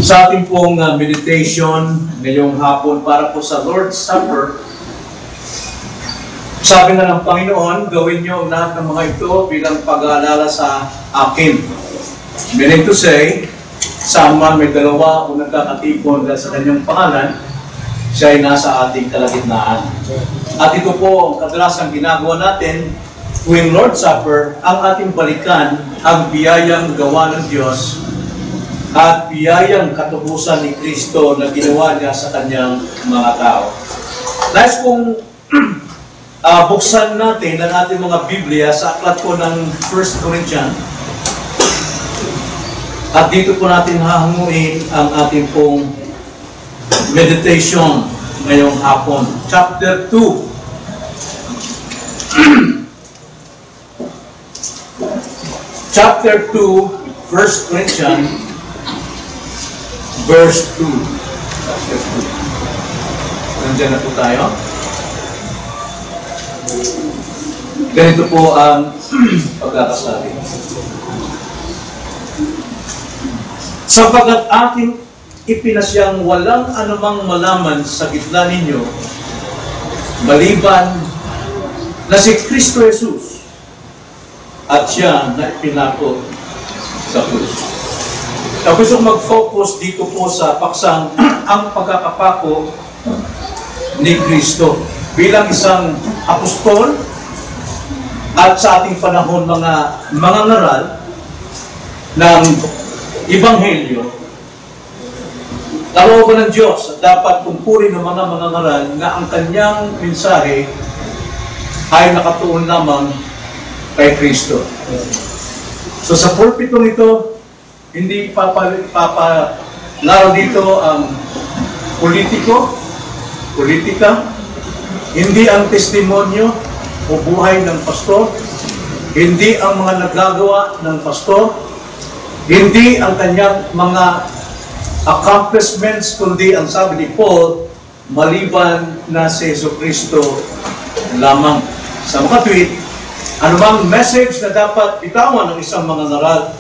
Sa ating pong meditation ngayong hapon para po sa Lord's Supper, sabi na ng Panginoon, gawin niyo ang lahat ng mga ito bilang pag-aalala sa akin. Meaning to say, saan man may dalawa o nagkakatipon dahil sa kanyang pangalan, siya ay nasa ating kalagitnaan. At ito po ang kadalasang ginagawa natin tuwing Lord's Supper, ang ating balikan ang biyayang gawa ng Diyos at biyayang katubusan ni Kristo na ginawa niya sa kanyang mga tao. Nais kong buksan natin ang ating mga Biblia sa aklat po ng 1 Corinthians. At dito po natin hahanguin ang ating pong meditation ngayong hapon. Chapter 2. Chapter 2, 1 Corinthians, verse 2. Chapter 2. Nandiyan na po tayo. Ganito po ang pagkakasabi. Sapagkat aking ipinasyang walang anumang malaman sa gitna ninyo, maliban na si Kristo Jesus at siya na ipinako sa krus. Gusto kong mag-focus dito po sa paksang ang pagkakapako ni Kristo bilang isang apostol at sa ating panahon mga ngaral ng Ebanghelyo. Kalooban ng Diyos at dapat tungkulin ng mga ngaral na ang kanyang mensahe ay nakatuon lamang kay Kristo. So sa pulpitong ito, hindi papalaro dito ang politika, hindi ang testimonyo o buhay ng pastor, hindi ang mga nagagawa ng pastor, hindi ang kanyang mga accomplishments, kundi ang sabi ni Paul, maliban na si Jesucristo lamang. Sa makatwid, anumang message na dapat bitawan ng isang mga ngaral,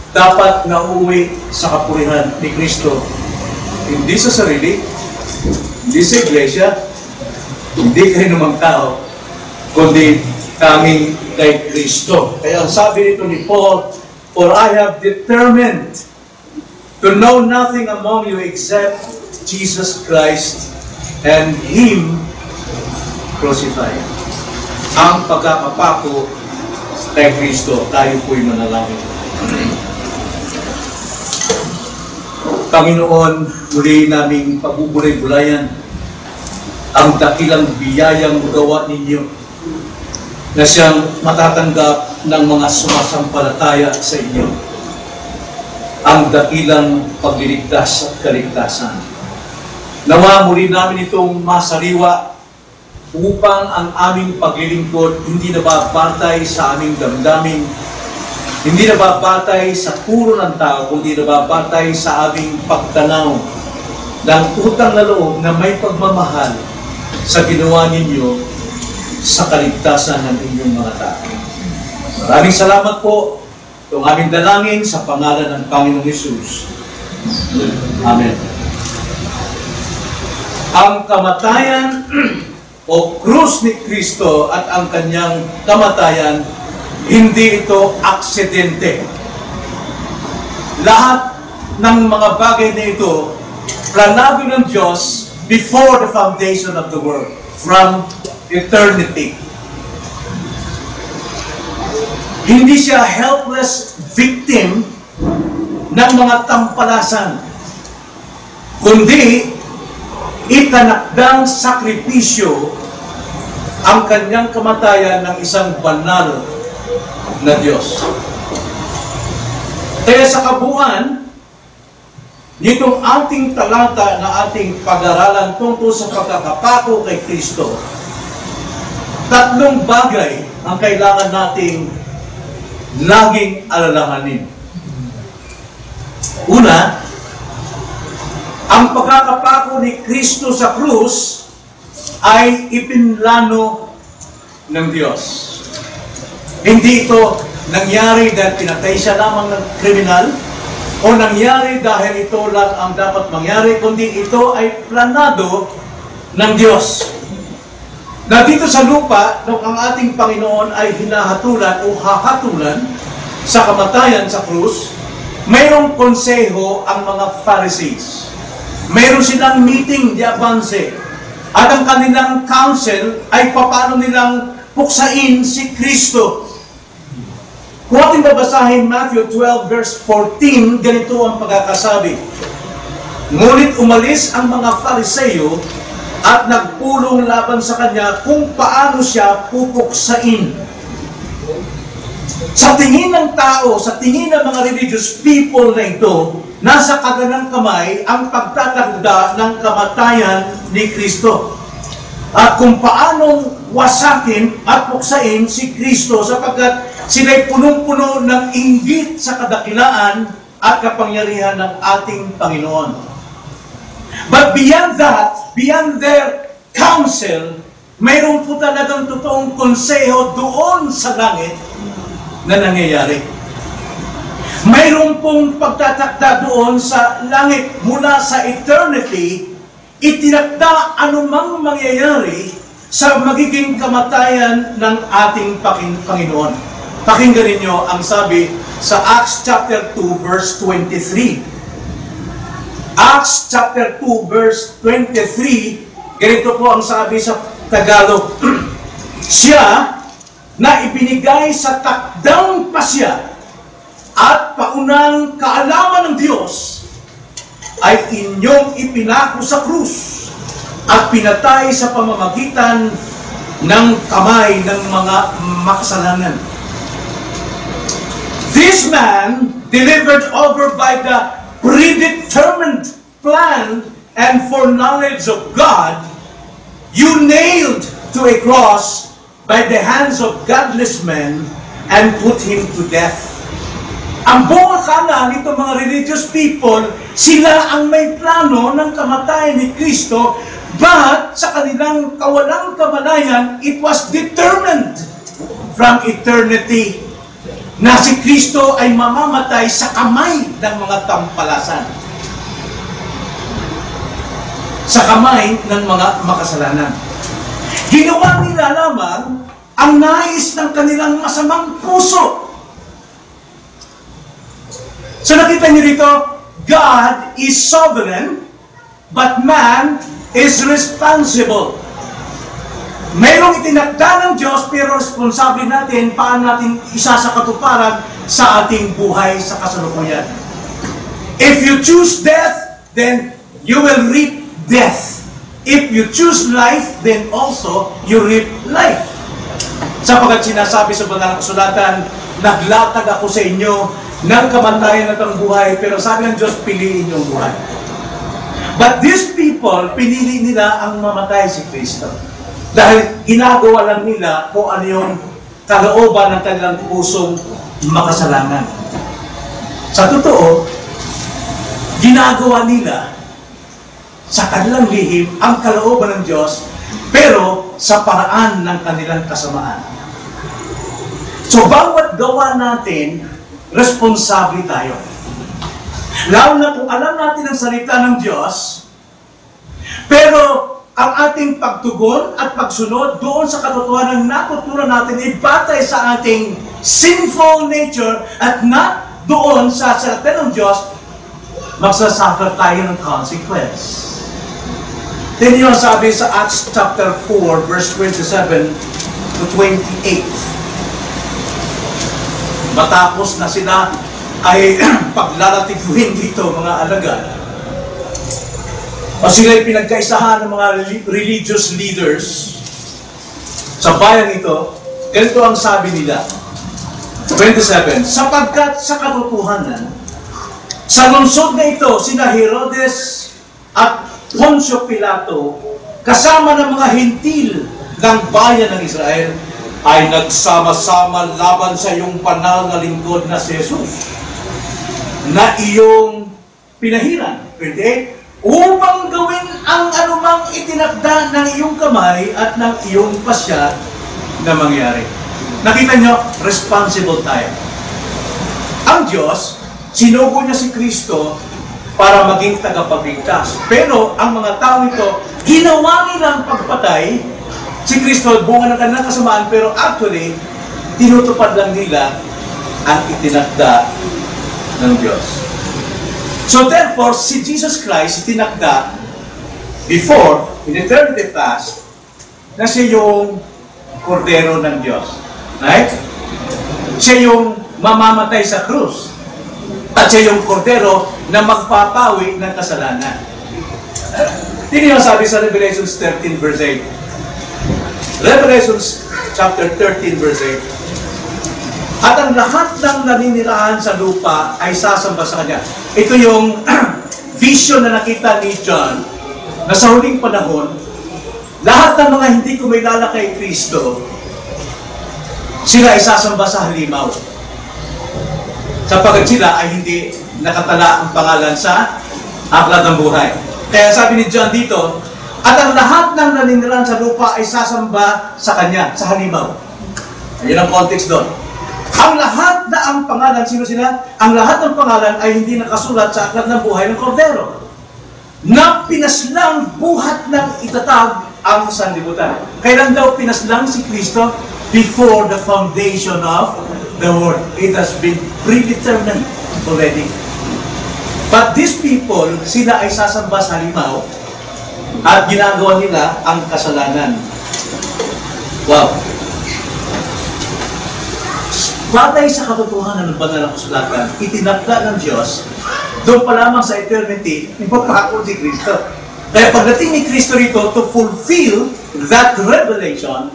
dapat nauwi sa kapurihan ni Kristo. Hindi sa sarili, hindi sa iglesia, hindi kayo namang tao, kundi kami kay Kristo. Kaya ang sabi nito ni Paul, for I have determined to know nothing among you except Jesus Christ and Him crucified. Ang pagkakapako kay Kristo, tayo po'y manalangin. Panginoon, muli naming pagubulay-bulayan ang dakilang biyayang gawa ninyo na siyang matatanggap ng mga sumasampalataya sa inyo. Ang dakilang pagliligtas at kaligtasan. Nawa muli namin itong masariwa upang ang aming paglilingkod hindi nababatay sa aming damdamin, hindi nababatay sa puro ng tao, kundi nababatay sa aming pagtanaw ng utang na loob na may pagmamahal sa ginawa ninyo sa kaligtasan ng inyong mga tao. Maraming salamat po. Itong aming dalangin sa pangalan ng Panginoong Hesus. Amen. Ang kamatayan o krus ni Kristo at ang kanyang kamatayan, hindi ito aksidente. Lahat ng mga bagay na ito, planado ng Diyos before the foundation of the world, from eternity. Hindi siya helpless victim ng mga tampalasan, kundi itinakdang sakripisyo ang kanyang kamatayan ng isang banal na Diyos. Kaya sa kabuuan, nitong ating talata na ating pag-aralan tungkol sa pagkakapako kay Kristo, tatlong bagay ang kailangan nating laging alalahanin. Una, ang pagkakapako ni Kristo sa krus ay ipinlano ng Diyos. Hindi ito nangyari dahil pinatay siya lamang ng kriminal, o nangyari dahil ito lang ang dapat mangyari, kundi ito ay planado ng Diyos. Na dito sa lupa, nung ang ating Panginoon ay hinahatulan o hahatulan sa kamatayan sa krus, mayroong konseho ang mga Pharisees. Mayroon silang meeting di avance. At ang kanilang council ay paano nilang puksain si Kristo. Kung ating babasahin Matthew 12 verse 14, ganito ang pagkakasabi. Ngunit umalis ang mga Fariseo at nagpulong laban sa kanya kung paano siya pupuksain. Sa tingin ng tao, sa tingin ng mga religious people na ito, nasa kanilang kamay ang pagtatagda ng kamatayan ni Kristo. At kung paanong wasakin at puksain si Kristo sapagkat sila'y punong-puno ng inggit sa kadakilaan at kapangyarihan ng ating Panginoon. But beyond that, beyond their counsel, mayroon po talagang totoong konseho doon sa langit na nangyayari. Mayroon pong pagtatakda doon sa langit mula sa eternity, itinakda anumang mangyayari sa magiging kamatayan ng ating Panginoon. Pakinggan ninyo ang sabi sa Acts chapter 2 verse 23. Acts chapter 2 verse 23, ganito po ang sabi sa Tagalog. Siya na ibinigay sa takdang pasya at paunang kaalaman ng Diyos ay inyong ipinako sa krus at pinatay sa pamamagitan ng kamay ng mga makasalanan. This man, delivered over by the predetermined plan and foreknowledge of God, you nailed to a cross by the hands of godless men and put him to death. Ang buong akala nito mga religious people, sila ang may plano ng kamatayan ni Kristo, but sa kanilang kawalang kamalayan, it was determined from eternity na si Kristo ay mamamatay sa kamay ng mga tampalasan. Sa kamay ng mga makasalanan. Ginawa nila lamang ang nais ng kanilang masamang puso. So nakita niyo dito, God is sovereign, but man is responsible. Mayroong itinakda ng Diyos, pero responsable natin paano natin isa sa katuparan sa ating buhay sa kasalukuyan. If you choose death, then you will reap death. If you choose life, then also you reap life. Sapagkat sinasabi sa banal na kasulatan, naglatag ako sa inyo ng kamatayan at ang buhay, pero sabi ng Diyos, piliin yung buhay. But these people, pinili nila ang mamatay si Kristo. Dahil ginagawa lang nila kung ano yung kalooban ng kanilang pusong makasalanan. Sa totoo, ginagawa nila sa kanilang lihim ang kalooban ng Diyos, pero sa paraan ng kanilang kasamaan. So, bawat gawa natin, responsable tayo. Lalo na kung alam natin ang salita ng Diyos, pero ang ating pagtugon at pagsunod doon sa katotohanan ng natutunan natin ay batay sa ating sinful nature at not doon sa salita ng Diyos, magsasuffer tayo ng consequence. Tingnan niyo ang sabi sa Acts chapter 4 verse 27 to 28. Matapos na sila ay paglalatiguhin dito mga alagad, o sila'y pinagkaisahan ng mga religious leaders sa bayan ito, ganito ang sabi nila. 27, sapagkat sa katotohanan, sa lungsod na ito, sina Herodes at Poncio Pilato, kasama ng mga hintil ng bayan ng Israel, ay nagsama-sama laban sa iyong banal na lingkod na si Jesus, na iyong pinahiran. 28, upang gawin ang anumang itinakda ng iyong kamay at ng iyong pasya na mangyari. Nakita nyo, responsible tayo. Ang Diyos, sinugo niya si Kristo para maging tagapagligtas. Pero ang mga tao ito, ginawa nilang pagpatay si Kristo, bunga ng kanilang kasamaan, pero actually, tinutupad lang nila ang itinakda ng Diyos. So therefore, si Jesus Christ itinakda before, in eternity past, na siya yung kordero ng Diyos. Right? Siya yung mamamatay sa krus. At siya yung kordero na magpapawi ng kasalanan. Tingnan yung sabi sa Revelation 13 verse 8. Revelation chapter 13 verse 8. At ang lahat ng naninirahan sa lupa ay sasamba sa Kanya. Ito yung vision na nakita ni John na sa huling panahon, lahat ng mga hindi kumilala kay Kristo, sila ay sasamba sa halimaw. Sapagkat sila ay hindi nakatala ang pangalan sa aklat ng buhay. Kaya sabi ni John dito, at ang lahat ng naninirahan sa lupa ay sasamba sa Kanya, sa halimaw. Ayun ang context doon. Ang lahat na ang pangalan, sino sila? Ang lahat ng pangalan ay hindi nakasulat sa aklat ng buhay ng kordero, na pinaslang buhat ng itatag ang sanlibutan. Kailan daw pinaslang si Kristo? Before the foundation of the world. It has been predetermined already. But these people, sila ay sasamba sa halimaw at ginagawa nila ang kasalanan. Wow! Batay sa katotohanan ng banal na kasulatan, itinakda ng Diyos, doon pa lamang sa eternity, ipapakol si Kristo. Kaya pagdating ni Kristo rito to fulfill that revelation,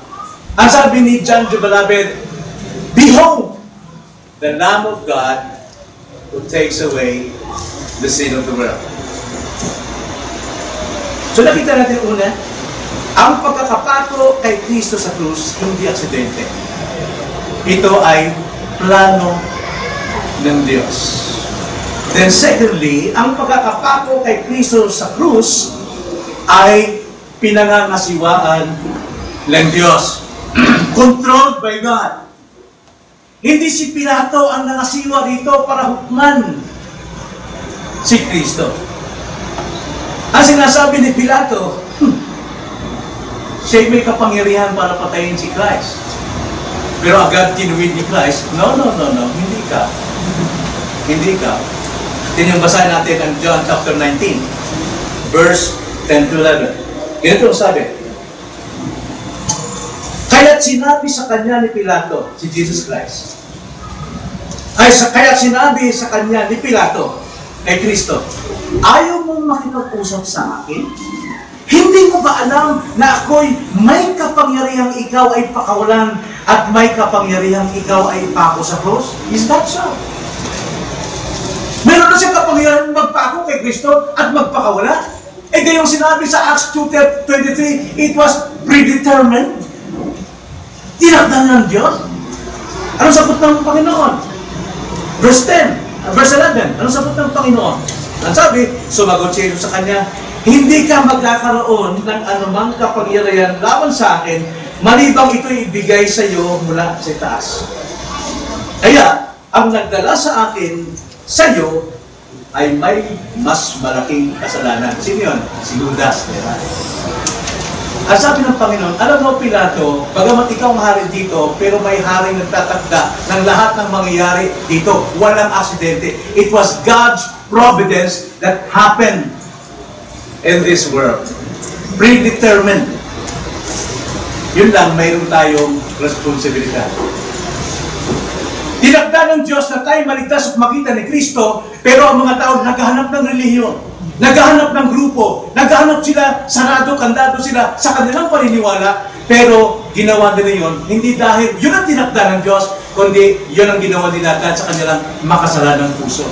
ang sabi ni John the Beloved, behold, the Lamb of God who takes away the sin of the world. So nakita natin una, ang pagkakapato kay Kristo sa krus, hindi aksidente. Ito ay plano ng Diyos. Then secondly, ang pagkakapako kay Kristo sa krus ay pinangangasiwaan ng Diyos. Controlled by God. Hindi si Pilato ang nangasiwa dito para hukman si Kristo. Ang sinasabi ni Pilato, siya may kapangyarihan para patayin si Christ. Pero agad kinuwid ni Christ, no, hindi ka. Hindi ka. Ito yung basahin natin ang John chapter 19, verse 10 to 11. Ganito ang sabi. Kaya't sinabi sa kanya ni Pilato, si Jesus Christ, kaya't sinabi sa kanya ni Pilato, kay Kristo, ayaw mong makipag-usap sa akin? Hindi mo ba alam na ako'y may kapangyarihang ikaw ay pakawalan at may kapangyarihang ikaw ay ipako sa krus? Is that so? Meron na siyang kapangyarihan magpako kay Kristo at magpakawala? Eh gayong sinabi sa Acts 2:23, it was predetermined. Tinakda ng Diyos. Anong sagot ng Panginoon? Verse 10, verse 11, anong sagot ng Panginoon? Ang sabi, sumagot siya sa kanya, hindi ka magkakaroon ng anumang kapangyarihan laban sa akin, malibang ito'y ibigay sa iyo mula sa taas. Kaya, ang nagdala sa akin, sa iyo, ay may mas malaking kasalanan. Sino yun? Si Judas. Diba? Ang sabi ng Panginoon, alam mo Pilato, bagamat ikaw ang hari dito, pero may haring nagtatakda ng lahat ng mangyayari dito. Walang aksidente. It was God's providence that happened in this world. Predetermined. Yun lang, mayroon tayong responsibilidad. Tinakda ng Diyos na tayo maligtas at makita ni Kristo, pero ang mga tao naghahanap ng relihiyon, naghahanap ng grupo, naghahanap sila, sarado, kandado sila sa kanilang paniniwala, pero ginawa nila yun, hindi dahil yun ang tinakda ng Diyos, kundi yun ang ginawa nila dahil sa kanilang makasalanang puso.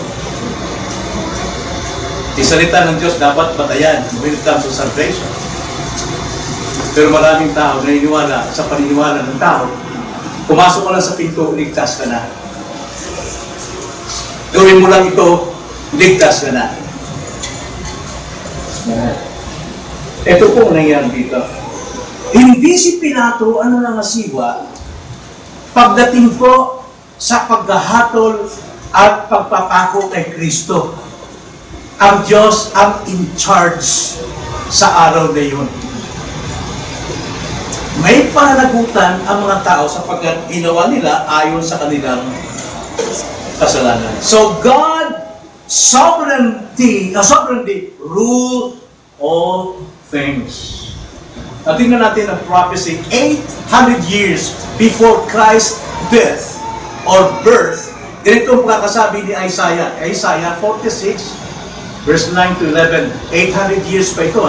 Isalita ng Diyos dapat batayan when it comes to salvation. Pero maraming tao naniniwala sa paniniwala ng tao, pumasok ka lang sa pinto, ligtas ka na. Gawin mo lang ito, ligtas ka na. Ito po ang nangyari dito. Hindi si Pilato ang nangasiwa pagdating po sa paghahatol at pagpapako kay Kristo. Ang Diyos ang in charge sa araw na yun. May pananagutan ang mga tao sapagkat ginawa nila ayon sa kanilang kasalanan. So God sovereignty rule all things. At tingnan natin ang prophecy 800 years before Christ's death or birth. Ganito ang pagkakasabi ni Isaiah. Isaiah 46 verse 9 to 11. 800 years pa ito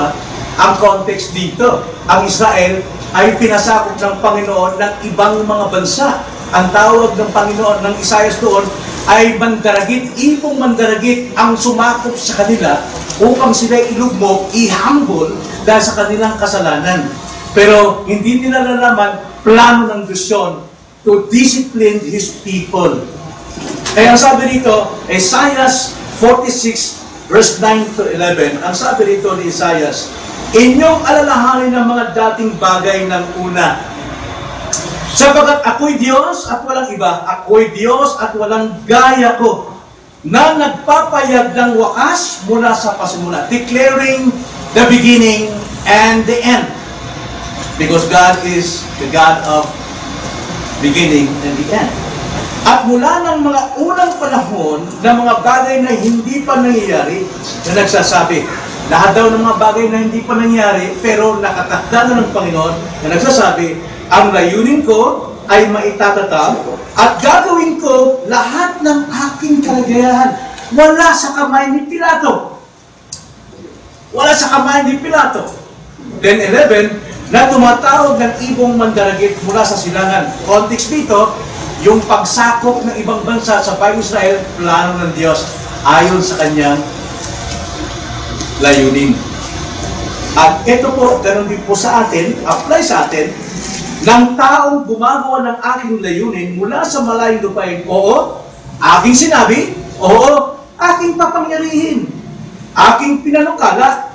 Ang context dito, ang Israel ay pinasakop ng Panginoon ng ibang mga bansa. Ang tawag ng Panginoon ng Isaiah doon ay mandaragit, ibong mandaragit ang sumakop sa kanila upang sila ilugmok, ihambol dahil sa kanilang kasalanan. Pero hindi nila nalaman plano ng Diyos yun to discipline His people. Kaya ang sabi dito, Isaiah 46 verse 9 to 11, ang sabi dito ni Isaiah, inyong alalahanin ng mga dating bagay ng una. Sapagat ako'y Diyos at walang iba, ako'y Diyos at walang gaya ko, na nagpapayag ng wakas mula sa pasimula, declaring the beginning and the end. Because God is the God of beginning and the end. At mula ng mga unang panahon ng mga bagay na hindi pa nangyayari, na nagsasabi, lahat daw ng mga bagay na hindi pa nangyayari, pero nakatakda na ng Panginoon, na nagsasabi, ang layunin ko ay maitatatag at gagawin ko lahat ng aking kalagayahan. Wala sa kamay ni Pilato. Wala sa kamay ni Pilato. Then 11, na tumatawag ng ibong mandaragit mula sa silangan. Context dito, yung pagsakop ng ibang bansa sa bayang Israel, plano ng Diyos ayon sa kanyang layunin. At ito po, ganun din po sa atin, apply sa atin, ng taong gumagawa ng aking layunin mula sa malayong lupain. Oo, aking sinabi. Oo, aking papangyarihin. Aking pinanukala.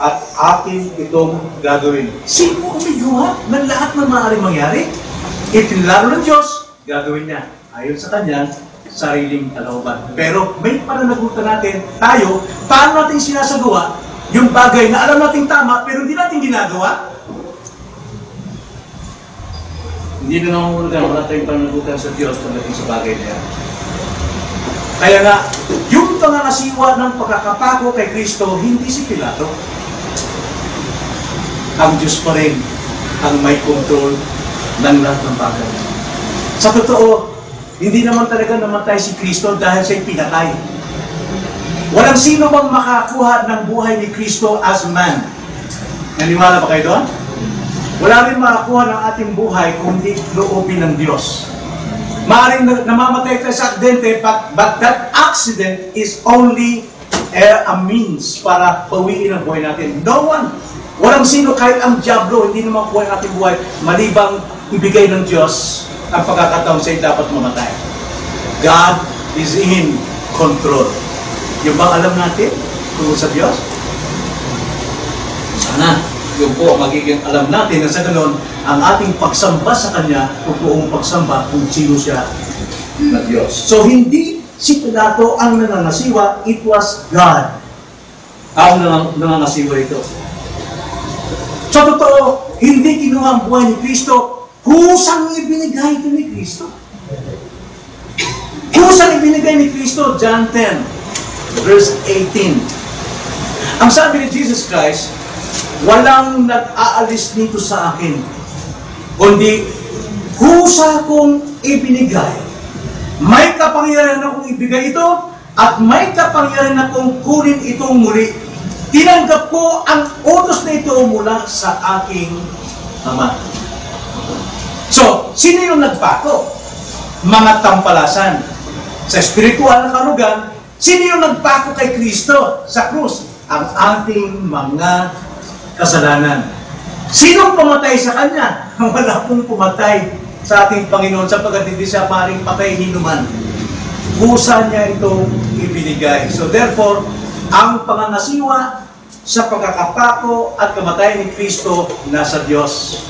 At aking itong gagawin. Sino ang may gawa ng lahat ng maaaring mangyari? Itinlaro ng Diyos, gagawin niya. Ayon sa kanyang sariling kalooban. Pero may pananagutan natin, tayo, paano natin sinasagawa yung bagay na alam natin tama, pero hindi natin ginagawa? Hindi na nangungulugan, wala tayong pananagutan sa Diyos pagdating sa bagay na yan. Kaya nga, yung pangangasiwa ng pagkakapako kay Kristo, hindi si Pilato. Ang Diyos pa rin ang may control ng lahat ng bagay. Sa totoo, hindi naman talaga namatay si Kristo dahil siya'y pinatay. Walang sino bang makakuha ng buhay ni Kristo as man. Naniwala ba kayo doon? Wala rin makakuha ng ating buhay kung di loobin ng Diyos. Maaaring namamatay tayo sa aksidente, but that accident is only a means para pawiin ang buhay natin. No one, walang sino, kahit ang diablo, hindi naman kuha ang ating buhay, malibang ibigay ng Diyos ang pagkakataon sa'yo dapat mamatay. God is in control. Yung bang alam natin kung sa Diyos? Sana yung po magiging alam natin na sa ganun, ang ating pagsamba sa Kanya, totoong pagsamba kung sino siya na Diyos. So, hindi si Pilato ang nangangasiwa, it was God ang nangangasiwa ito. So, totoo, hindi kinuha ang buhay ni Kristo, kusang ibinigay ito ni Kristo. Kusang ibinigay ni Kristo, John 10, verse 18. Ang sabi ni Jesus Christ, walang nag-aalis nito sa akin, kundi kusa kong ibinigay. May kapangyarihan akong ibigay ito, at may kapangyarihan akong kunin itong muli. Tinanggap ko ang utos na ito mula sa aking Ama. So, sino yung nagpako? Mga tampalasan. Sa espiritual na karugan, sino yung nagpako kay Kristo sa krus? Ang ating mga kasalanan. Sinong pumatay sa Kanya? Wala pong pumatay sa ating Panginoon sapagkat hindi siya maring patay hinuman. Kusa niya itong ibinigay. So therefore, ang pangangasiwa sa pagkakapako at kamatayan ni Kristo nasa Diyos.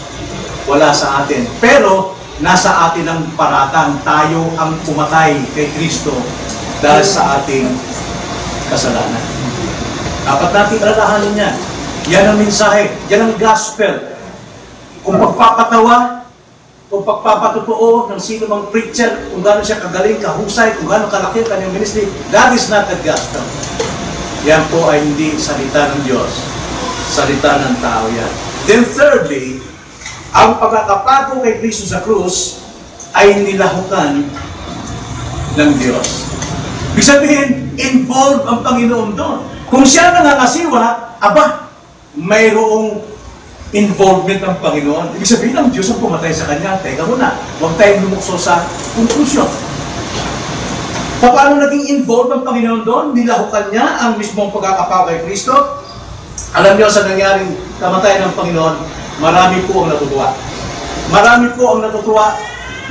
Wala sa atin. Pero, nasa atin ang paratang. Tayo ang pumatay kay Kristo dahil sa ating kasalanan. Dapat natin alalahanin yan. Yan ang mensahe. Yan ang gospel. Kung pagpapatawa, kung pagpapatotoo ng sino mang preacher, kung gano'n siya kagaling, kahusay, kung gano'n kalaki ang kanyang ministry, that is not the gospel. Yan po ay hindi salita ng Diyos. Salita ng tao yan. Then thirdly, ang pagkakapako kay Kristo sa krus ay nilahukan ng Diyos. Ibig sabihin, involved ang Panginoon doon. Kung siya nangangasiwa, aba, mayroong involvement ng Panginoon. Ibig sabihin ng Diyos ang pumatay sa Kanya. Teka muna, huwag tayong lumukso sa konklusyon. Paano naging involved ang Panginoon doon? Nilahukan niya ang mismong pagkakapako kay Kristo. Alam niyo sa nangyaring kamatayan ng Panginoon, marami po ang natutuwa. Marami po ang natutuwa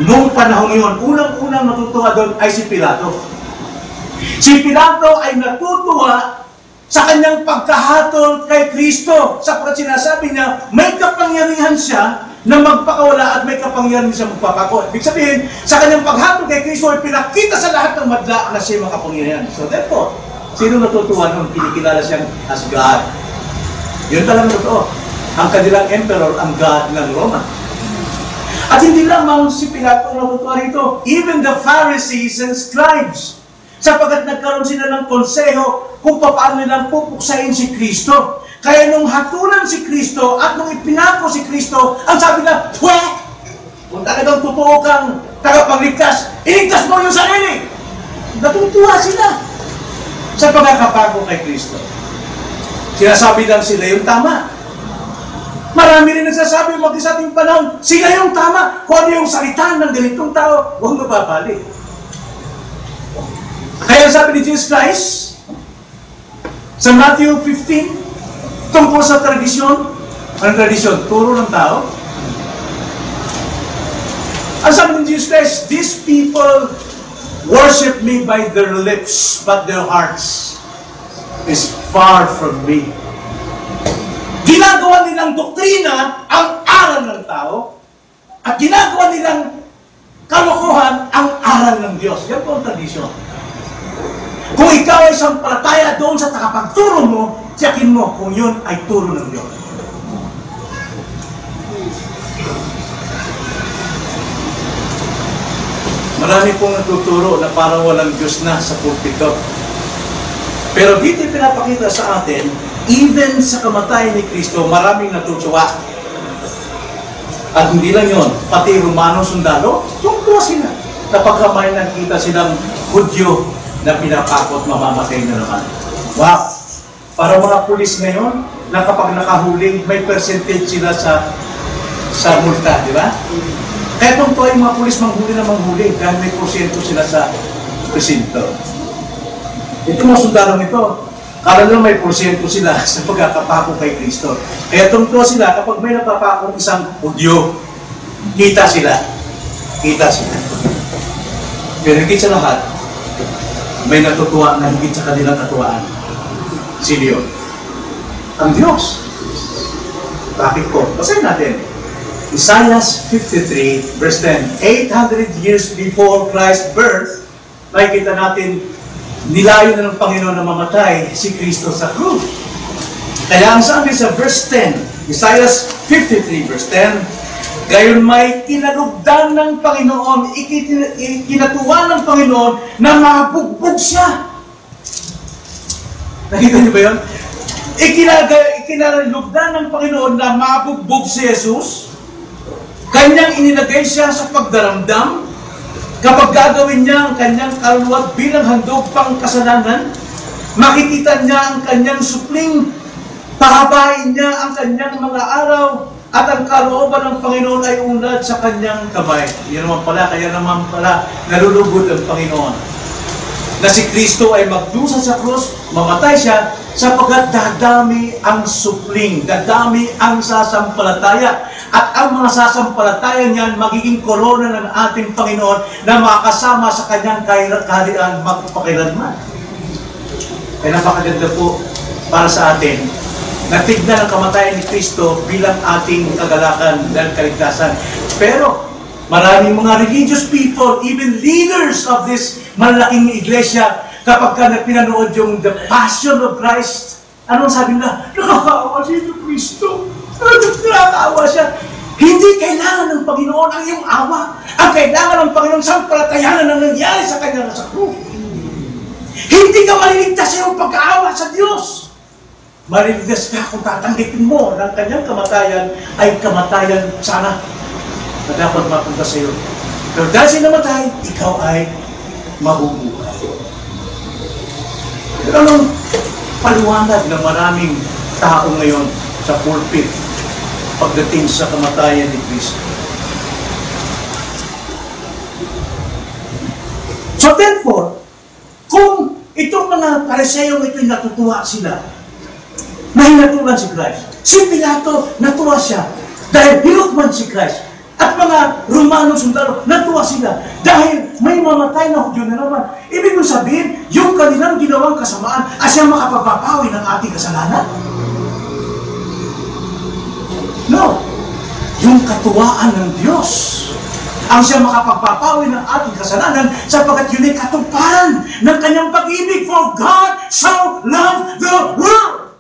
noong panahon yun. Unang-unang natutuwa doon ay si Pilato. Si Pilato ay natutuwa sa kanyang pagkahatol kay Kristo. Sapagkat sinasabi niya, may kapangyarihan siya na magpakawala at may kapangyarihan siya magpapako. Ibig sabihin, sa kanyang paghatol kay Kristo ay pinakita sa lahat ng madla na siya makapangyarihan. So therefore, sino natutuwa nung kinikilala siyang as God? Yun talagang totoo. Ang kanilang emperor, ang God ng Roma. At hindi lamang si Pilato ang natutuwa rito, even the Pharisees and scribes. Sapagkat nagkaroon sila ng konseho kung paano nilang pupuksain si Kristo. Kaya nung hatulan si Kristo at nung ipinako si Kristo, ang sabi na, "Pwe! Kung talagang totoo kang tagapagligtas, iligtas mo yung sarili!" Natutuwa sila sa pagkakapako kay Kristo. Sinasabi lang sila yung tama. Marami rin nagsasabi mag-isa ating panahon, sila yung tama. Kung ano yung salita ng ganitong tao, huwag mababalik. Kaya sabi ni Jesus Christ, sa Matthew 15, tungkol sa tradisyon, anong tradisyon? Turo ng tao. Ang sabi ni Jesus Christ, these people worship me by their lips, but their hearts is far from me. Ginagawa nilang doktrina ang aral ng tao, at ginagawa nilang kalokohan ang aral ng Diyos. Yan po ang tradisyon. Kung ikaw ay sampalataya doon sa takapagturo mo, tiyakin mo kung yun ay turo ng Diyos. Marami pong natuturo na parang walang Diyos na sa pulpito. Pero dito pinapakita sa atin, even sa kamatayan ni Kristo, maraming natutuwa. At hindi lang yun, pati Romano sundalo, tungkol sila. Kapag may nakita silang Hudyo na pinapakot, mamamatay na naman. Wow! Para mga pulis ngayon, na kapag nakahuli, may percentage sila sa multa, di ba? Kaya kung yung mga pulis manghuli na manghuli, dahil may porsyento sila sa presinto. Ito mga sundalong ito, kala lang may porsyento sila sa pagkakapako kay Kristo. Kaya tungkol sila, kapag may napapakong isang Hudyo, kita sila. Kita sila. Pero higit sa lahat, may natutuwa na higit sa kanilang katuwaan. Sino yun? Ang Diyos. Bakit ko? Basahin natin. Isaiah 53, verse 10. 800 years before Christ's birth, nakikita natin, nilayo na ng Panginoon na mamatay si Kristo sa krus. Kaya ang sabi sa verse 10, Isaiah 53, verse 10, gayon may kinalugdan ng Panginoon, ikinatuwa ng Panginoon na mabugbog siya. Nakita niyo ba yun? Ikinalugdan ng Panginoon na mabugbog si Jesus. Kanyang inilagay siya sa pagdaramdam. Kapag gagawin niya ang kanyang kaluluwa bilang handog pang kasalanan, makikita niya ang kanyang supling, pahabain niya ang kanyang mga araw, at ang kalooban ng Panginoon ay unad sa kanyang kamay. Yan naman pala, kaya naman pala, nalulugod ang Panginoon. Na si Kristo ay magdusa sa krus, mamatay siya, sapagkat dadami ang supling, dadami ang sasampalataya. At ang mga sasampalataya niyan, magiging korona ng ating Panginoon na makasama sa kanyang kaharian magpakailanman. Kaya napakaganda po para sa atin natignan ang kamatayan ni Kristo bilang ating kagalakan dan kaligtasan. Pero, Maraming mga religious people, even leaders of this malaking iglesia, kapag ka pinanood yung The Passion of Christ, anong sabi nila? Nakakaawa si Kristo. Nakakaawa siya. Hindi kailangan ng Panginoon ang iyong awa. Ang kailangan ng Panginoon sampalatayanan ang nangyari sa kanya sa krus. Hindi ka maliligtas sa iyong pagkaawa sa Diyos. Maliligtas ka kung tatanggapin mo ng kanyang kamatayan ay kamatayan sana na dapat mapunta sa iyo. Pero dahil siya namatay, ikaw ay mabubuhay. Pero anong paliwanag ng maraming tao ngayon sa pulpit pagdating sa kamatayan ni Kristo? So therefore, kung itong mga Pariseo ito'y natutuwa sila, na hinatulan si Christ, si Pilato natuwa siya dahil hinukman si Christ, at mga Romano sundalo natuwa sila dahil may mamatay na Hudyo na naman. Ibig mo sabihin, yung kanilang ginawang kasamaan ay siya makapagpapawi ng ating kasalanan? No. Yung katuwaan ng Diyos ang siya makapagpapawi ng ating kasalanan sapagkat yun ay katuparan ng kanyang pag-ibig. For God so loved the world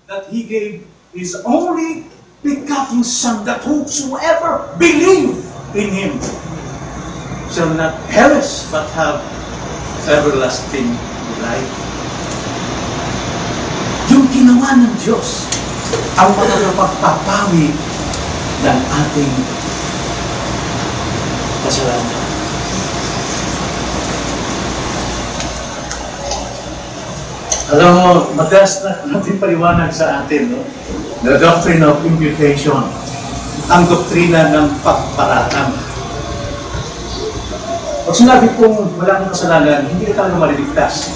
that He gave His only begotten Son, that whosoever believe in Him shall not perish but have everlasting life. Yung ginawa ng Diyos ang makakapagpapawi ng ating kasalanan. Alam mo, madalas na natin paliwanag sa atin, no? The doctrine of imputation, ang doktrina ng pagparatang. Pag sinabi kong walang kasalanan, hindi ka talaga maliligtas.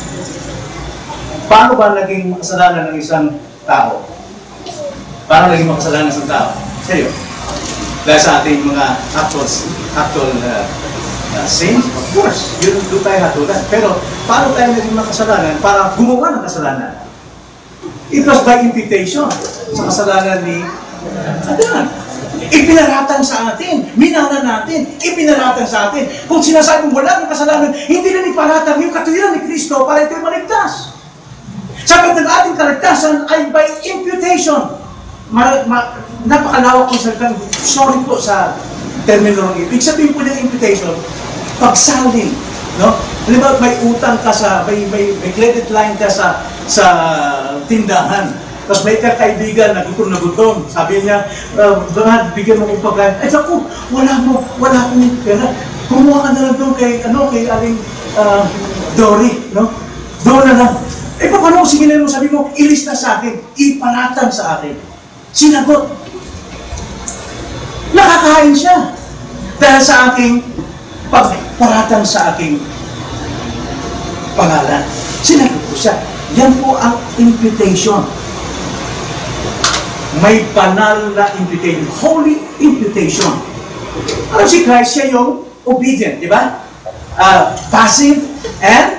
Paano ba naging makasalanan ng isang tao? Paano naging makasalanan ng isang tao? Seryo? Dahil sa ating mga actual sin? Of course, yun doon tayo hatulan. Pero, paano tayo naging makasalanan para gumawa ng kasalanan? It was by imputation sa kasalanan ni Adan. Ipinaratang sa atin, minana natin, ipinaratang sa atin. Kung sinasabing wala ng kasalanan, hindi na iparatang yung katuwiran ni Kristo para ito'y maligtas. Sabi ng ating kaligtasan ay by imputation. Napakalawak kong salitang, sorry po sa terminology. Ibig sabihin po ng imputation, pagsaling. No? Halimbawa, may utang ka sa, may credit line ka sa tindahan. Tapos may kakaibigan na gutom. Sabi niya, bigyan mo kong pagkain. Ay, naku, wala akong pera. Kumuha ka na lang doon kay aling Dory, no? Doon na lang. Eh, paano singilin mo, sabi mo, ilista sa akin, iparatang sa akin. Sinagot. Nakakain siya. Dahil sa aking pagparatang sa aking pangalan. Sinagot ko siya. Yan po ang imputation. May banal na imputation. Holy imputation. Ano si Christ? Siya yung obedient, di ba? Passive and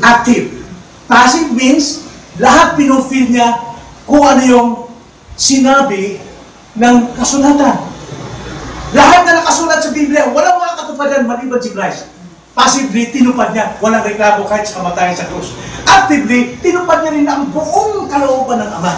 active. Passive means, lahat pinufil niya kung ano yung sinabi ng kasulatan. Lahat na nakasulat sa Biblia, walang mga katuparan maliban si Christ. Passively, tinupad niya. Walang reklamo kahit sa kamatayan sa krus. Actively, tinupad niya rin ang buong kalooban ng Ama.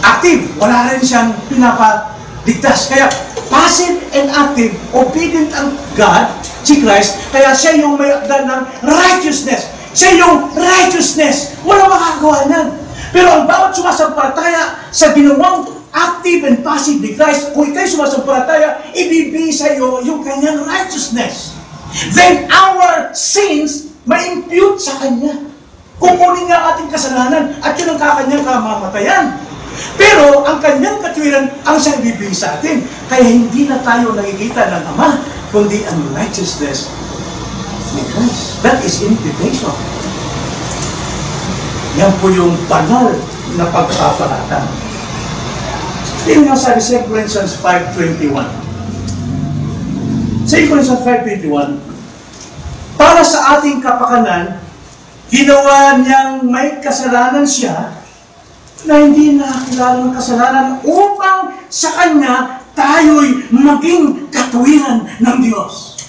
Active, wala rin siyang pinapaligtas. Kaya, passive and active, obedient ang God, si Christ, kaya siya yung may akdan ng righteousness. Siya yung righteousness. Walang makagawa niyan. Pero ang bawat sumasampalataya sa ginawang active and passive ni Christ, kung ikaw'y sumasampalataya, ibibigay sa iyo yung kanyang righteousness. Then our sins ma-impute sa Kanya. Kukunin niya ating kasalanan at yun ang kakanyang kamamatayan. Pero ang kanyang katwiran ang siyang ibibigay sa atin. Kaya hindi na tayo nakikita ng Ama, kundi ang righteousness ni Christ. That is imputation. Yan po yung banal na pagpaparatang. Tingnan nga sabi sa Corinthians 5:21. Sa Corinthians 5:21, para sa ating kapakanan, ginawa niyang may kasalanan siya na hindi nakakilala ng kasalanan upang sa Kanya tayo'y maging katuwiran ng Diyos.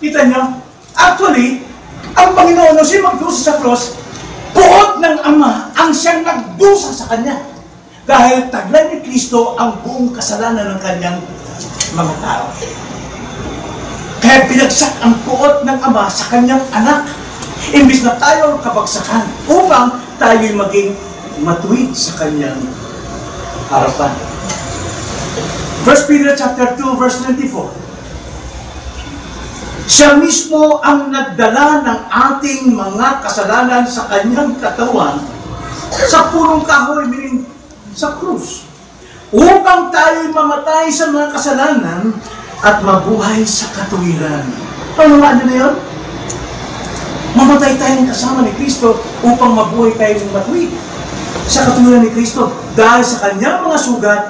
Kita nyo? Actually, ang Panginoon nung siya magdusa sa cross, buod ng Ama ang siyang nagdusa sa Kanya. Dahil taglay ni Kristo ang buong kasalanan ng Kanyang mga tao. Kaya binagsak ang buod ng Ama sa Kanyang anak. Imbis na tayo ang kabagsakan upang tayo'y maging matuwid sa Kanyang harapan. 1 Peter chapter 2, verse 24. Siya mismo ang nagdala ng ating mga kasalanan sa Kanyang katawan sa punong kahoy, meaning sa krus, upang tayo'y mamatay sa mga kasalanan at mabuhay sa katuwiran. Ano na yun? Mamatay tayong kasama ni Kristo upang mabuhay tayong matuwid sa katuwiran ni Kristo. Dahil sa Kanyang mga sugat,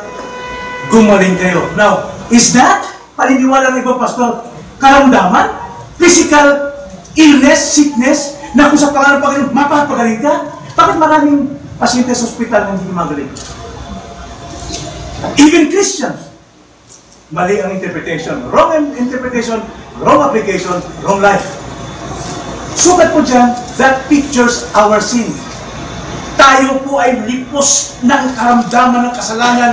gumaling kayo. Now, is that paniniwala ng ibang pastor? Karamdaman, physical illness, sickness, na kung sa pangalan ng Panginoon, mapapagaling ka? Bakit maraming pasyente sa ospital na hindi magaling? Even Christians, mali ang interpretation. Wrong interpretation, wrong application, wrong life. Sugat po dyan, that pictures our sin. Tayo po ay lipos ng karamdaman ng kasalanan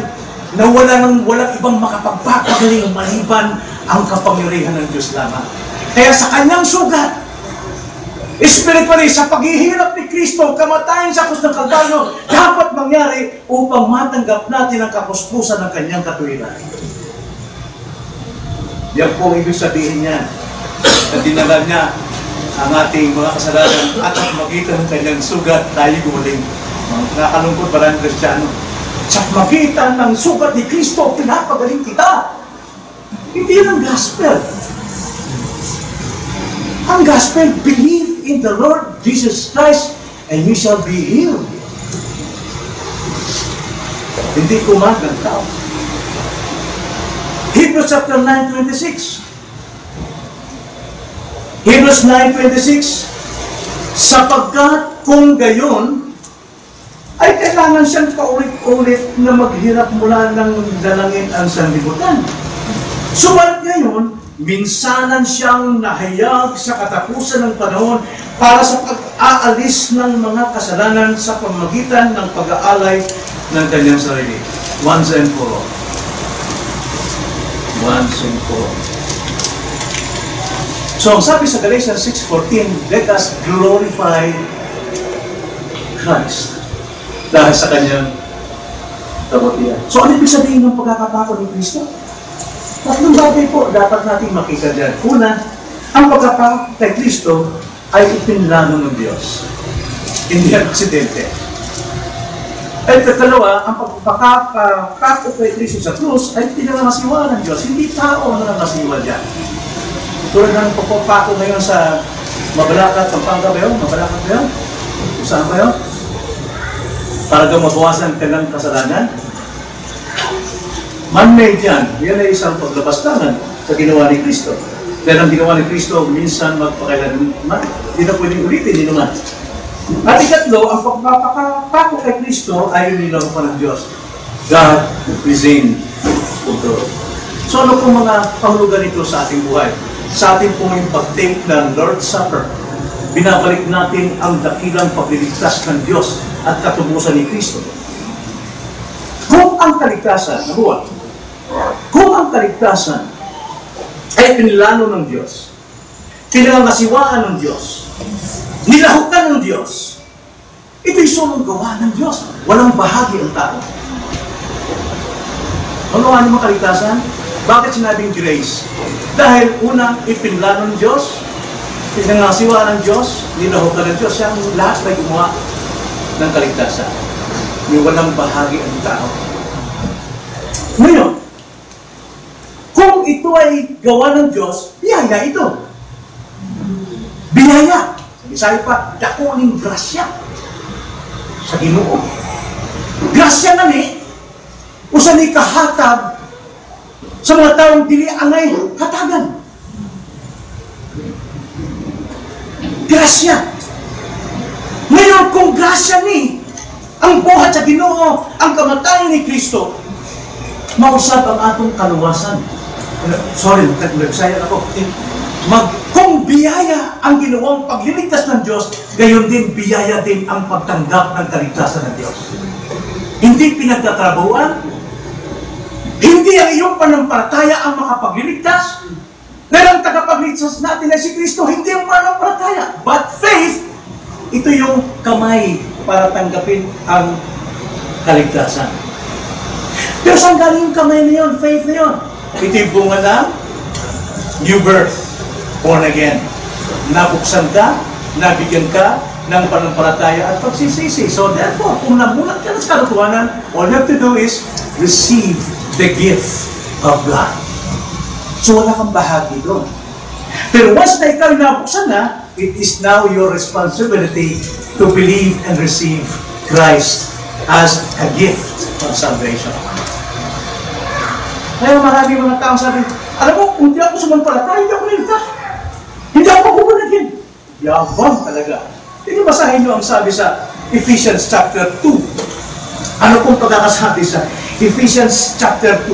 na walang ibang makapagpapagaling maliban ang kapangyarihan ng Diyos lamang. Kaya sa Kanyang sugat, spiritually, sa paghihirap ni Kristo, kamatayan sa krus ng Kalbaryo, dapat mangyari upang matanggap natin ang kapuspusan ng Kanyang katuwiran. Yan po ibig sabihin niya na dinala niya ang ating mga kasalanan at ang magitan ng Kanyang sugat, tayo gumaling. Nakakalungkot maraming Kristiyano. Sa magitan ng sugat ni Kristo, pinapagaling kita. Hindi yun ang gospel. Ang gospel, believe in the Lord Jesus Christ and you shall be healed. Hindi command ng tao. Hebrews chapter 9:26. Hebrews 9:26, sapagkat kung gayon, ay kailangan siyang paulit-ulit na maghirap mula ng dalangin ang sanlibutan. Subalit ngayon, minsanan siyang nahayag sa katapusan ng panahon para sa pag-aalis ng mga kasalanan sa pamamagitan ng pag-aalay ng kanyang sarili. Once and for all. Once and for all. So, ang sabi sa Galatians 6:14, let us glorify Christ dahil sa kanyang kabutihan. So, ano ibig sabihin ng pagkakapako ni Kristo? Tatlong bagay po dapat natin makita dyan. Una, ang pagkapako kay Kristo ay ipinlano ng Diyos. Hindi ang aksidente. At ikalawa, ang pagkakapako kay Kristo sa krus ay pinangangasiwa ng Diyos. Hindi tao ang nangangasiwa dyan. Tulad ng pagpapako ngayon sa Mabalacat, Pampanga ba yun? Mabalacat ba yun? Saan ba yun? Para daw mabawasan ka ng kasalanan. Man-made yan. Yan ay isang paglabastangan sa ginawa ni Kristo. Dahil ang ginawa ni Kristo, minsan magpakailanman. Hindi na pwedeng ulitin, hindi naman. At ikatlo, ang pagpapako kay Kristo ay nilaw pa ng Diyos. God is in control. So ano pong mga pahulugan nito sa ating buhay? Sa ating pong yung pag-take ng Lord's Supper, binabalik natin ang dakilang pagliligtas ng Diyos at katubusan ni Kristo. Kung ang kaligtasan, nabuwan, kung ang kaligtasan ay pinilano ng Diyos, pinangangasiwaan ng Diyos, nilahukan ng Diyos, ito'y sulong gawa ng Diyos. Walang bahagi ang tao. Ano ang mga kaligtasan? Bakit sinabing grace? Dahil unang ipinlano ng Diyos, pinangasiwa ng Diyos, nilahukan ng Diyos, siyang lahat ay gumawa ng kaligtasan. May walang bahagi ang tao. Ngayon, kung ito ay gawa ng Diyos, biyaya ito. Biyaya. Sabi pa, dakuling grasya sa Ginoo. Grasya na ni, usan ni kahatag sa mga taong dili angay hatagan. Grasya. Ngayon, kung grasya ni, ang buhat sa Ginoo, ang kamatayan ni Kristo, mausap ang atong kaluwasan. Sorry, nagsaya ako. Kung biyaya ang ginawang pagliligtas ng Diyos, gayon din biyaya din ang pagtanggap ng kaligtasan ng Diyos. Hindi pinagtatrabuhan, hindi ang iyong panampalataya ang makapagliligtas, dahil ang tagapagligtas natin ay si Kristo, hindi ang panampalataya. But faith, ito yung kamay para tanggapin ang kaligtasan. Pero saan galing yung kamay na yun, faith na yun? Ito yung bunga ng new birth, born again. Nabuksan ka, nabigyan ka ng panampalataya at pagsisisi. So therefore, kung namulat ka ng katotohanan, all you have to do is receive the gift of God. So wala kang bahagi doon. Pero once na ikaw nabuksan na, it is now your responsibility to believe and receive Christ as a gift of salvation. Kaya marami mga taong sabi, alam mo, kung di ako sumampalataya, hindi ako niligtas. Hindi ako pagbubunatin. Yabang talaga. Hindi basahin nyo ang sabi sa Ephesians chapter 2. Ano pong pagkakasabi sa Ephesians chapter 2?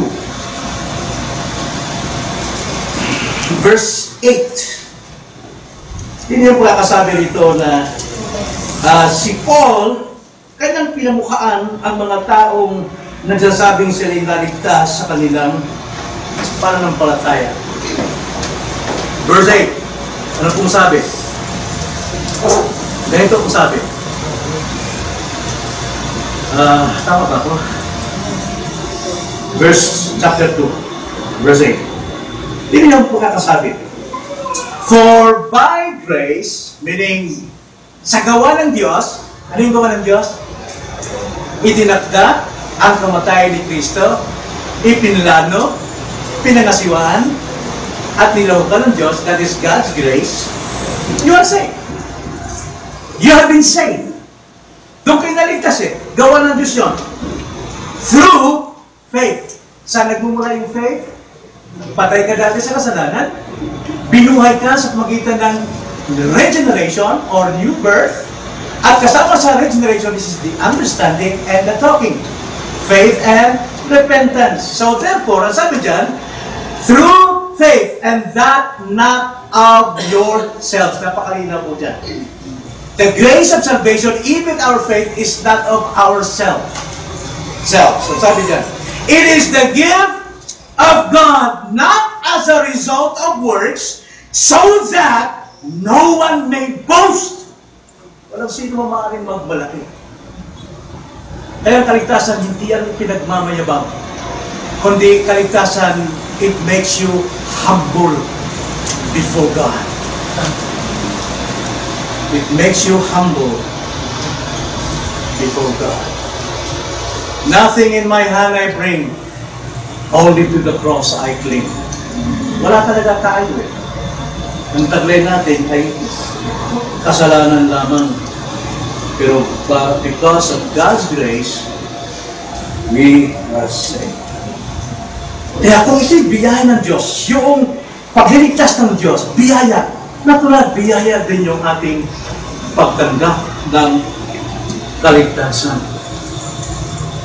Verse 8. Hindi yung pagkakasabi rito na si Paul, kanyang pinamukhaan ang mga taong nagsasabing sila'y naligtas sa kanilang pananampalataya. Verse 8. Ano pong sabi? Ganito pong sabi. Tama ba ito? Chapter 2. Verse 8. Hindi niya po kakasabi. For by grace, meaning sa gawa ng Diyos, ano yung gawa ng Diyos? Itinakda ang kamatayan ni Kristo, ipinlano, pinangasiwaan, at nilahukan ng Diyos, that is God's grace, you are saved. You have been saved. Doon kayo naligtas eh. Gawa ng Diyos yun. Through faith. Saan nagmumula yung faith? Patay ka dati sa kasalanan, binuhay ka sa pamagitan ng regeneration or new birth, at kasama sa regeneration, this is the understanding and the talking. Faith and repentance. So therefore, ang sabi dyan, through faith, and that not of yourselves. Napakalinaw po dyan. The grace of salvation, even our faith, is not of ourselves. So sabi dyan, it is the gift of God, not as a result of works, so that no one may boast. Walang sino maaaring magmalaki. Kaya ang kaligtasan, hindi yan pinagmamayabang. Kundi kaligtasan, it makes you humble before God. It makes you humble before God. Nothing in my hand I bring, only to the cross I cling. Wala talaga tayo eh. Ang taglay natin ay kasalanan lamang. Pero because of God's grace, we are saved. Kaya kung ito'y biyaya ng Diyos, yung pagliligtas ng Diyos, biyaya, natural biyaya din yung ating pagtanggap ng kaligtasan.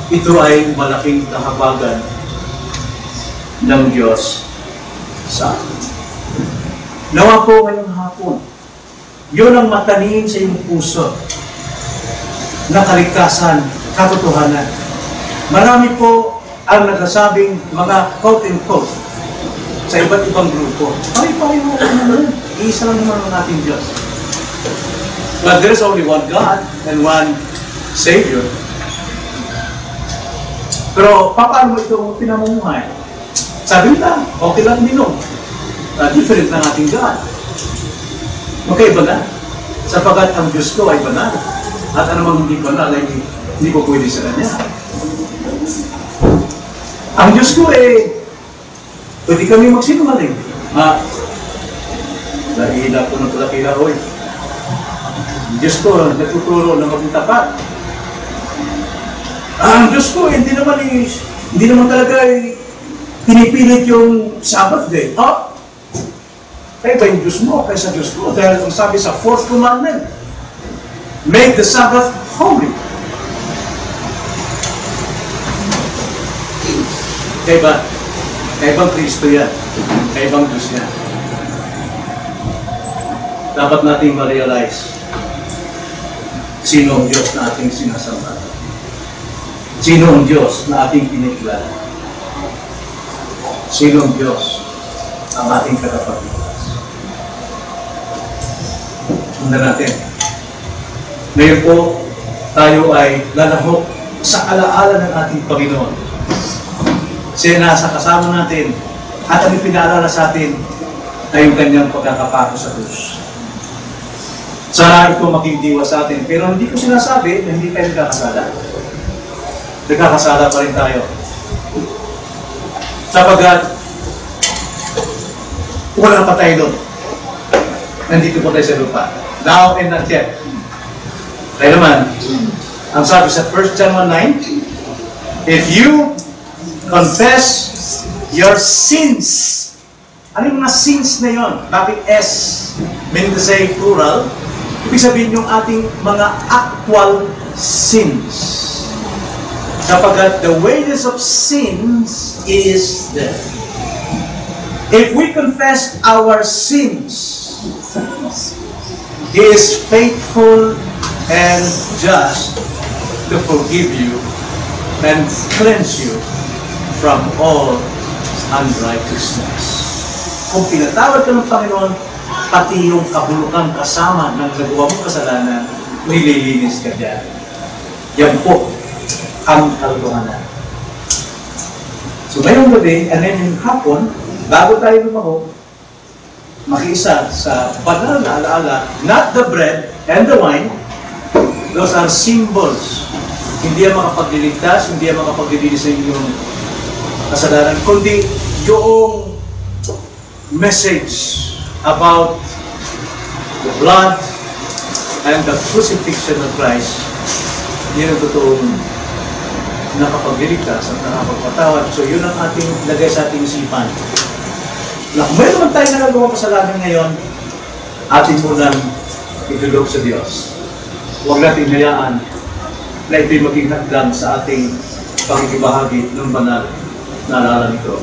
Ito ay malaking kahabagan ng Diyos sa atin. Nawa po ngayong hapon, yun ang matanim sa iyong puso na kaligtasan, katotohanan. Marami po ang nagsasabing mga quote-and-quote sa iba't ibang grupo. Pari-pari mo naman. Iisa lang naman ang ating Diyos. But there's only one God and one Savior. Pero paano mo ito pinamumuhay? Sabi nila, okay lang din nun. Different ng ating God. Okay ba na? Sapagat ang Diyos ko ay banal. At anumang hindi banal ay hindi ko pwede sa Kanya. Ang Diyos ko pwede kami magsinungaling. Nahihila ko ng tulakila ko Ang Diyos ko, natuturo na maging tapat. Ang Diyos ko, hindi naman talaga pinipilit yung Sabbath day. Kaya ba yung Diyos mo kaysa Diyos ko? Dahil ang sabi sa 4th commandment, make the Sabbath holy. Kaiba. Kaibang Kristo yan. Kaibang Diyos yan. Dapat nating ma-realize sino ang Diyos na ating sinasamba. Sino ang Diyos na ating kinikilala. Sino ang Diyos ang ating tagapagligtas. Sundan natin. Ngayon po, tayo ay lalahok sa alaala ng ating Panginoon. Siya nasa kasama natin at ang ipinaalala sa atin ay yung kanyang pagkakapako sa krus. Sana ito maging diwa sa atin. Pero hindi ko sinasabi na hindi tayo nagkakasala. Nagkakasala pa rin tayo. Sapagkat wala pa tayo doon. Nandito po tayo sa lupa. Now and not yet. Kaya naman, ang sabi sa 1 John 1:9, if you confess your sins. Ano yung mga sins na yun? Bakit S? Meaning to say plural. Ibig sabihin yung ating mga actual sins. Kapag the wages of sins is death. If we confess our sins, He is faithful and just to forgive you and cleanse you from all unrighteousness. Kung pinatawad ka ng Panginoon, pati yung kabulukan kasama ng nagawa mong kasalanan, nililinis ka dyan. Yan po ang kalunganan. So ngayong gabi, and then yung hapon, bago tayo lumaho, makiisa sa banal na alaala, not the bread and the wine, those are symbols. Hindi yan makapagliligtas, hindi yan makapaglilinis sa inyong kasalanan, kundi yung message about the blood and the crucifixion of Christ. Yan ang totoong nakapagliligtas at nakapagpatawad. So yun ang ating lagay sa ating isipan. Na kung mayroon tayo nagagawa kasalanan ngayon, atin munang itulog sa Diyos. Huwag natin hayaan na ito'y maging hadlang sa ating pakikibahagi ng banal na alaala nito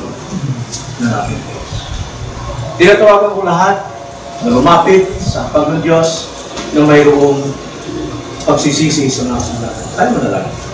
ng ating Diyos. Tinatawagan ko lahat na lumapit sa Panginoon Diyos na mayroong pagsisisi sa mga kasalanan. Tayo manalangin.